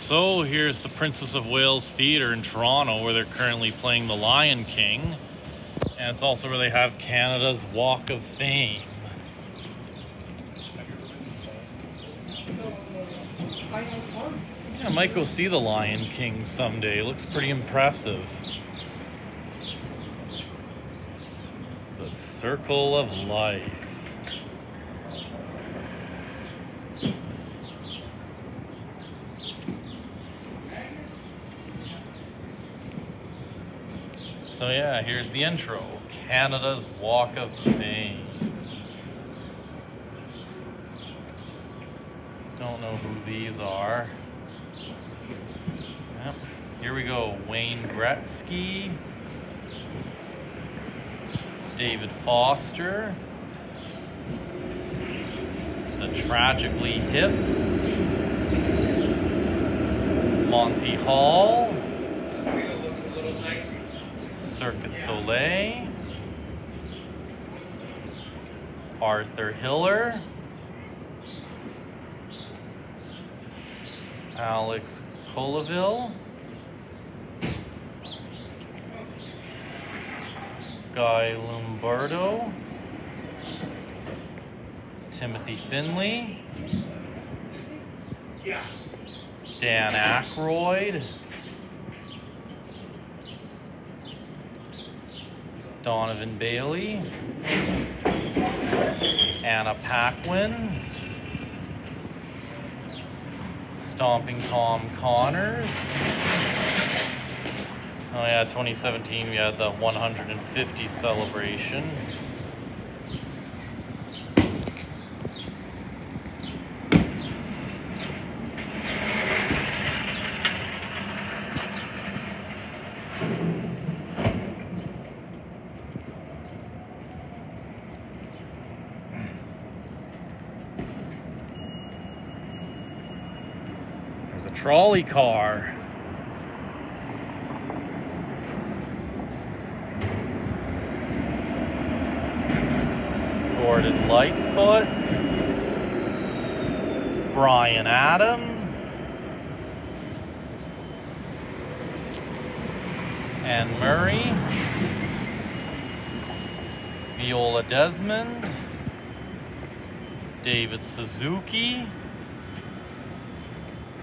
So here's the Princess of Wales Theatre in Toronto, where they're currently playing The Lion King. And it's also where they have Canada's Walk of Fame. Yeah, I might go see The Lion King someday. It looks pretty impressive. The Circle of Life. So yeah, here's the intro. Canada's Walk of Fame. Don't know who these are. Yep. Here we go. Wayne Gretzky. David Foster. The Tragically Hip. Monty Hall. Circus Soleil. Arthur Hiller. Alex Colaville. Guy Lombardo. Timothy Finley. Dan Aykroyd. Donovan Bailey. Anna Paquin. Stomping Tom Connors. Oh yeah, 2017 we had the 150 celebration. There's a trolley car. Gordon Lightfoot. Brian Adams. Anne Murray. Viola Desmond. David Suzuki.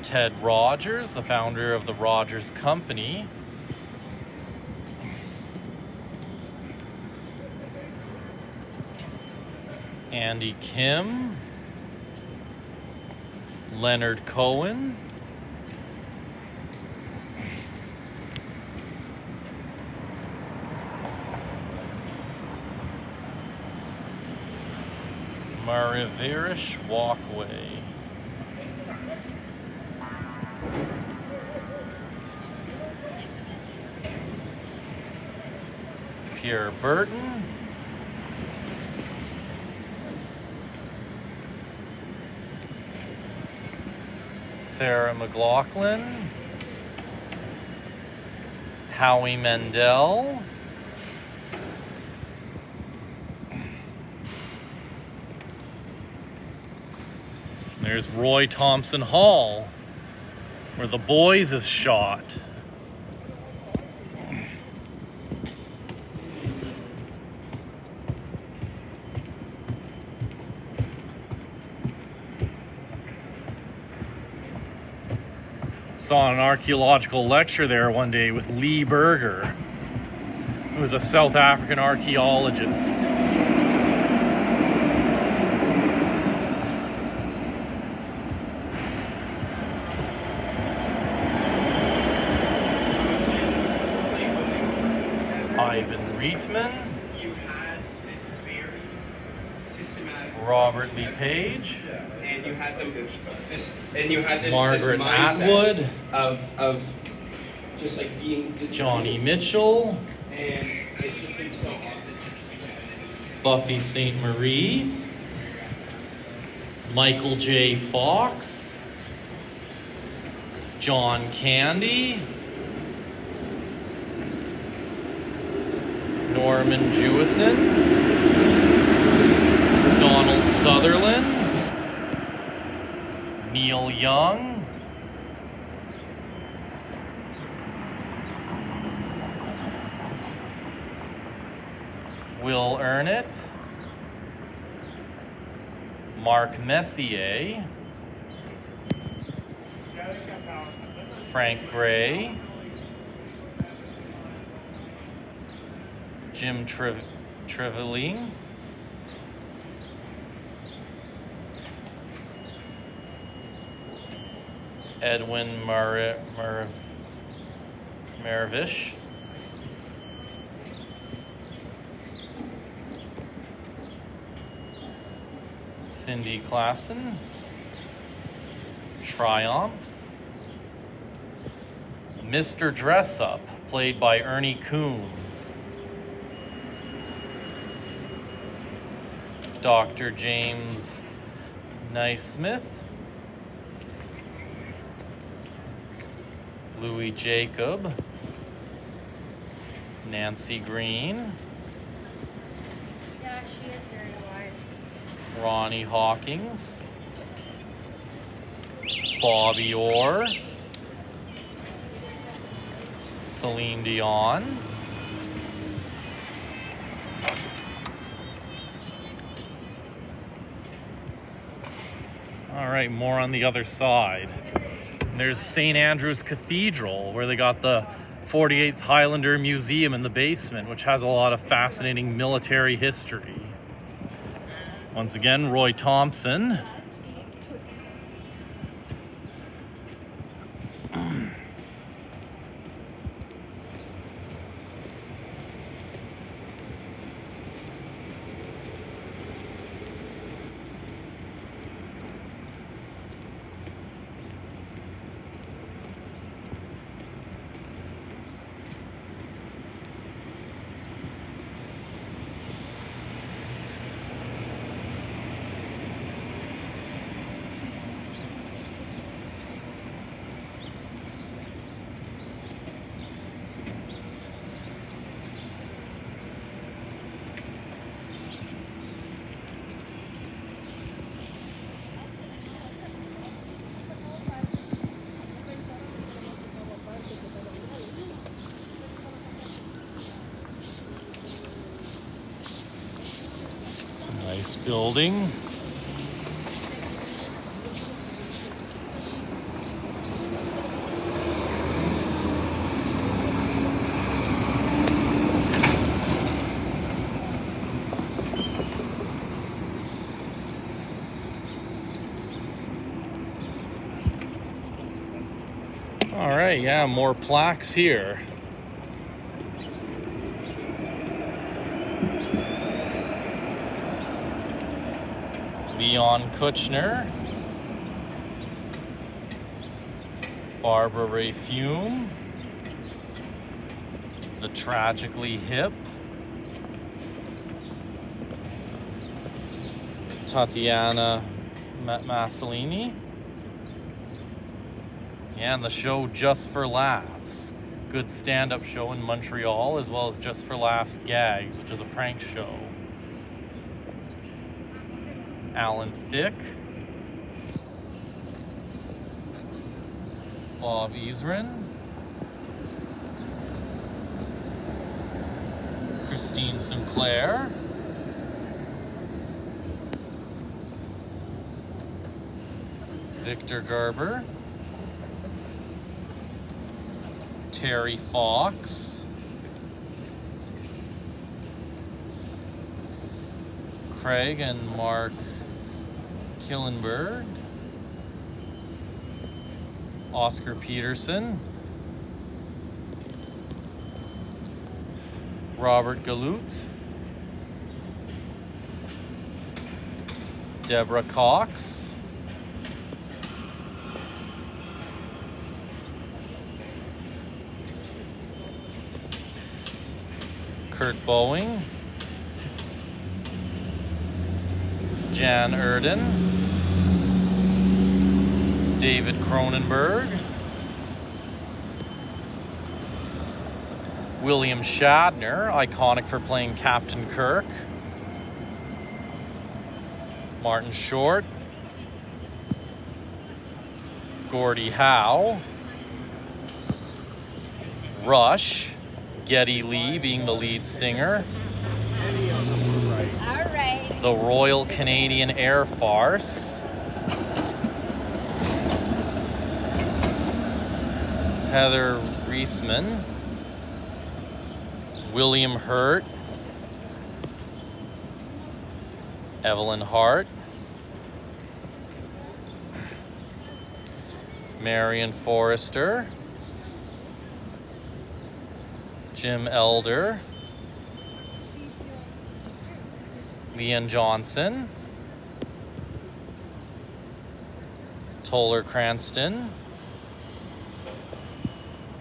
Ted Rogers, the founder of the Rogers Company. Andy Kim. Leonard Cohen. Marivirish Walkway. Pierre Burton. Sarah McLaughlin. Howie Mandel. There's Roy Thompson Hall, where The Boys is shot. Saw an archaeological lecture there one day with Lee Berger, who was a South African archaeologist. Ivan Reitman. You had this very systematic Robert Lee Page. and you had this Margaret this mindset Atwood. of just like being Johnny Mitchell. and it's just been so awesome. Buffy St. Marie. Michael J. Fox. John Candy. Norman Jewison. Donald Sutherland. Neil Young. Will Earnett, Mark Messier, Frank Gray, Jim Trevelyan, Edwin Maravish, Cindy Klassen, Triumph, Mr. Dressup, played by Ernie Coombs, Dr. James Naismith, Louis Jacob, Nancy Green, Yeah, she is very wise. Ronnie Hawkins, Bobby Orr, Celine Dion, all right, more on the other side. There's St. Andrew's Cathedral, where they got the 48th Highlander Museum in the basement, which has a lot of fascinating military history. Once again, Roy Thompson. It's a nice building. All right, yeah, more plaques here. Leon Kuchner, Barbara Ray Fume, The Tragically Hip, Tatiana Maslany, and the show Just for Laughs. Good stand-up show in Montreal, as well as Just for Laughs Gags, which is a prank show. Alan Thicke, Bob Ezrin, Christine Sinclair, Victor Garber, Terry Fox, Craig and Mark Killenberg, Oscar Peterson, Robert Galut, Deborah Cox, Kurt Boeing, Jan Erden, David Cronenberg, William Shatner, iconic for playing Captain Kirk, Martin Short, Gordie Howe, Rush, Geddy Lee being the lead singer, the Royal Canadian Air Force. Heather Reisman. William Hurt. Evelyn Hart. Marion Forrester. Jim Elder. Leanne Johnson. Toller Cranston.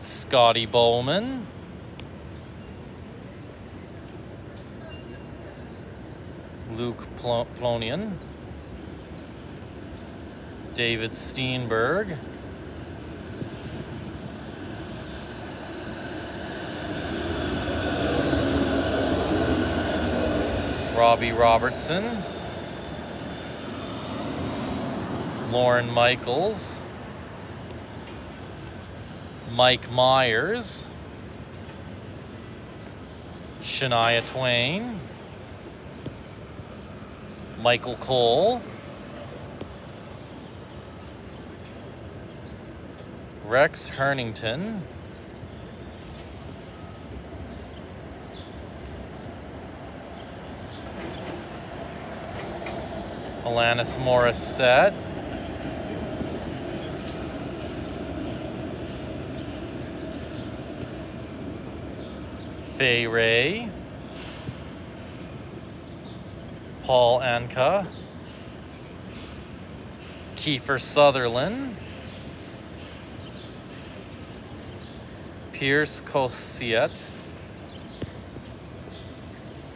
Scotty Bowman. Luke Plonian. David Steenberg. Robbie Robertson. Lauren Michaels. Mike Myers. Shania Twain. Michael Cole. Rex Hernington. Alanis Morissette. Fay Ray. Paul Anka. Kiefer Sutherland. Pierce Cossiette.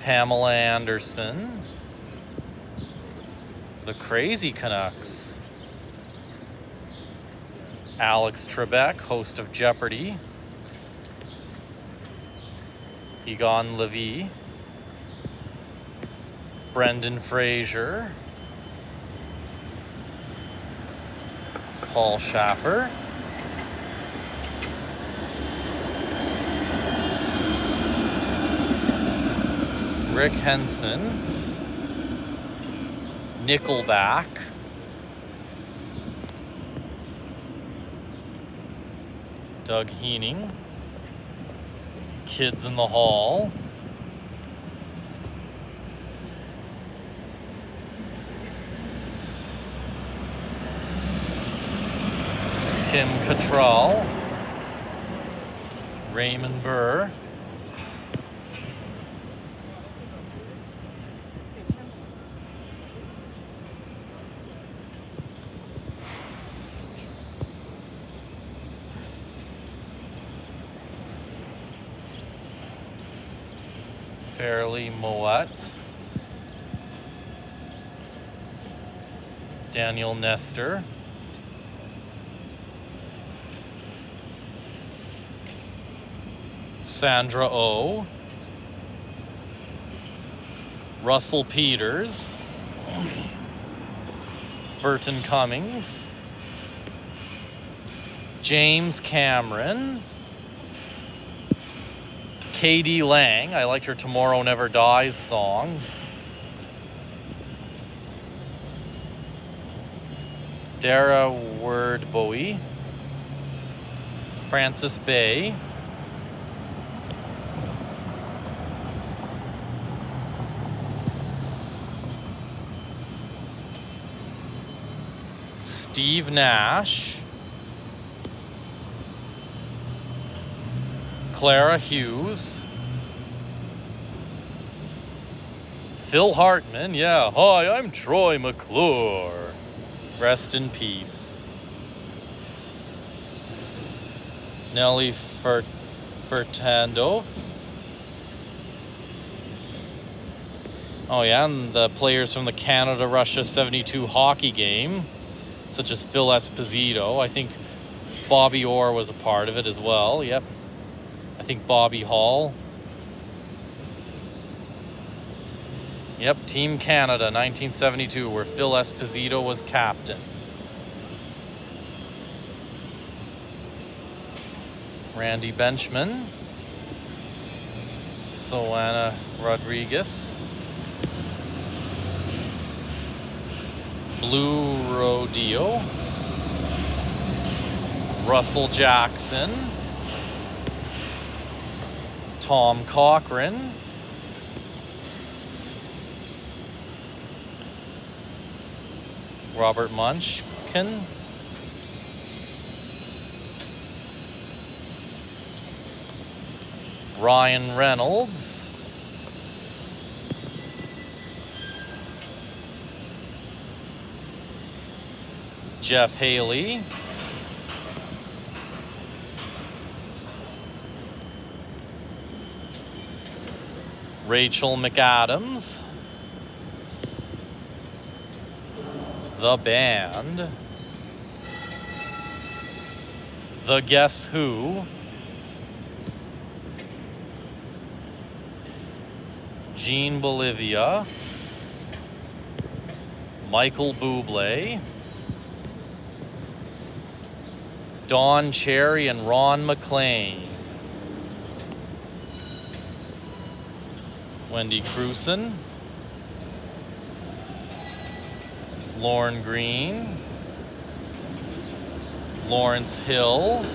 Pamela Anderson. The Crazy Canucks. Alex Trebek, host of Jeopardy. Egon Levy. Brendan Fraser. Paul Schaffer. Rick Henson. Nickelback. Doug Heening. Kids in the Hall. Kim Cattrall. Raymond Burr. Fairleigh Moet. Daniel Nestor. Sandra Oh. Russell Peters. Burton Cummings. James Cameron. K.D. Lang. I liked her Tomorrow Never Dies song. Dara Word Bowie. Francis Bay. Steve Nash. Clara Hughes. Phil Hartman, yeah. Hi, I'm Troy McClure. Rest in peace. Nelly Furtado. Oh yeah, and the players from the Canada-Russia 72 hockey game, such as Phil Esposito. I think Bobby Orr was a part of it as well. Yep. I think Bobby Hall. Yep, Team Canada, 1972, where Phil Esposito was captain. Randy Benchman. Solana Rodriguez. Blue Rodeo, Russell Jackson, Tom Cochrane, Robert Munchkin, Ryan Reynolds, Jeff Haley, Rachel McAdams, The Band, The Guess Who, Jean Bolivia, Michael Bublé, Don Cherry and Ron McLean, Wendy Crewson, Lorne Green, Lawrence Hill,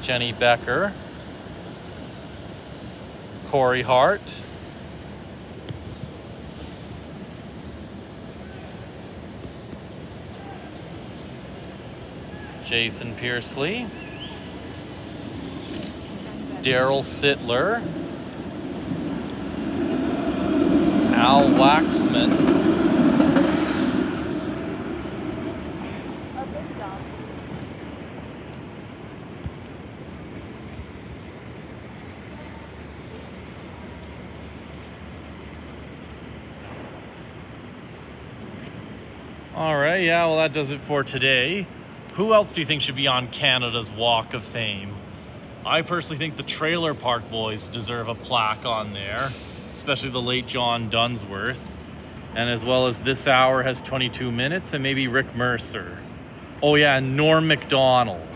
Jenny Becker, Corey Hart, Jason Pearsley, Daryl Sittler, Al Waxman, all right, yeah, well, that does it for today. Who else do you think should be on Canada's Walk of Fame? I personally think the Trailer Park Boys deserve a plaque on there, especially the late John Dunsworth. And as well as This Hour has 22 minutes, and maybe Rick Mercer. Oh yeah, and Norm Macdonald.